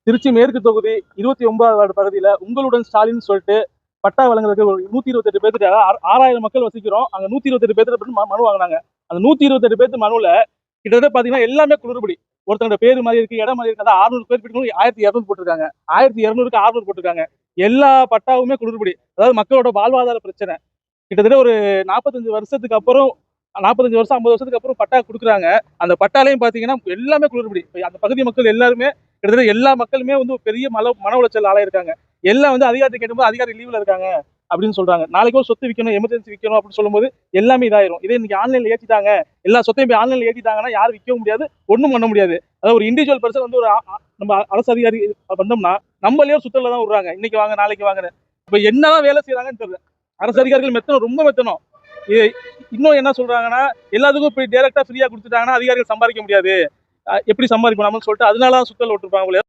திருச்சி மேற்கு தொகுதி 29வது வார்டு பகுதியில உங்களுடன் ஸ்டாலின் சொல்லிட்டு பட்டா வழங்குறதுக்கு ஒரு 128 பேர்த்துட்டு 6000 மக்கள் வசிக்கிறோம். அங்க 128 பேர்த்து மனு வாங்கினாங்க. அந்த 128 பேர்த்து மனுல கிட்டத்தட்ட பாத்தீங்கன்னா எல்லாமே குளறுபடி. ஒருத்தரோட பேரு மாதிரி இருக்கு, இடம் மாதிரி இருக்கு. அதான் 600 பேர் 1200 போட்டிருக்காங்க. 1200க்கு 600 போட்டிருக்காங்க. எல்லா பட்டாவுமே குளறுபடி. அதாவது மக்களோட வாழ்வாதார பிரச்சனை. கிட்டத்தட்ட ஒரு 45 வருஷத்துக்கு அப்புறம் 45 வருஷம் 50 வருஷத்துக்கு அப்புறம் பட்டா கொடுக்குறாங்க. அந்த பட்டாலையும் பாத்தீங்கன்னா எல்லாமே குளறுபடி. அந்த பகுதி மக்கள் எல்லாருமே கிட்டத்தட்ட எல்லா மக்களுமே வந்து பெரிய மன உளைச்சல் ஆளாயிருக்காங்க. எல்லாம் வந்து அதிகாரத்தை கேட்டும்போது அதிகாரி லீவ்ல இருக்காங்க அப்படின்னு சொல்றாங்க. நாளைக்கு ஒரு சொத்து விற்கணும், எமர்ஜென்சி விற்கணும் அப்படின்னு சொல்லும்போது எல்லாமே இதாயிரும். இதே இன்னைக்கு ஆன்லைன்ல ஏற்றிட்டாங்க, எல்லா சொத்தையும் போய் ஆன்லைன்ல ஏற்றிட்டாங்கன்னா யாரும் விற்கவும் முடியாது, ஒன்றும் பண்ண முடியாது. அதாவது ஒரு இண்டிவிஜுவல் பர்சன் வந்து ஒரு நம்ம அரசு அதிகாரி வந்தோம்னா நம்மளையோ சுத்தல தான் விடுறாங்க. இன்னைக்கு வாங்க நாளைக்கு வாங்க. இப்ப என்னதான் வேலை செய்யறாங்கன்னு தெரியல. அரசு அதிகாரிகள் மெத்தனம், ரொம்ப மெத்தனம். இன்னும் என்ன சொல்றாங்கன்னா, எல்லாத்துக்கும் போய் டைரக்டா ஃப்ரீயா கொடுத்துட்டாங்கன்னா அதிகாரிகள் சம்பாதிக்க முடியாது, எப்படி சம்பாதிக்கணும்னு சொல்லிட்டு அதனால சுத்தல் விட்டுருப்பாங்க.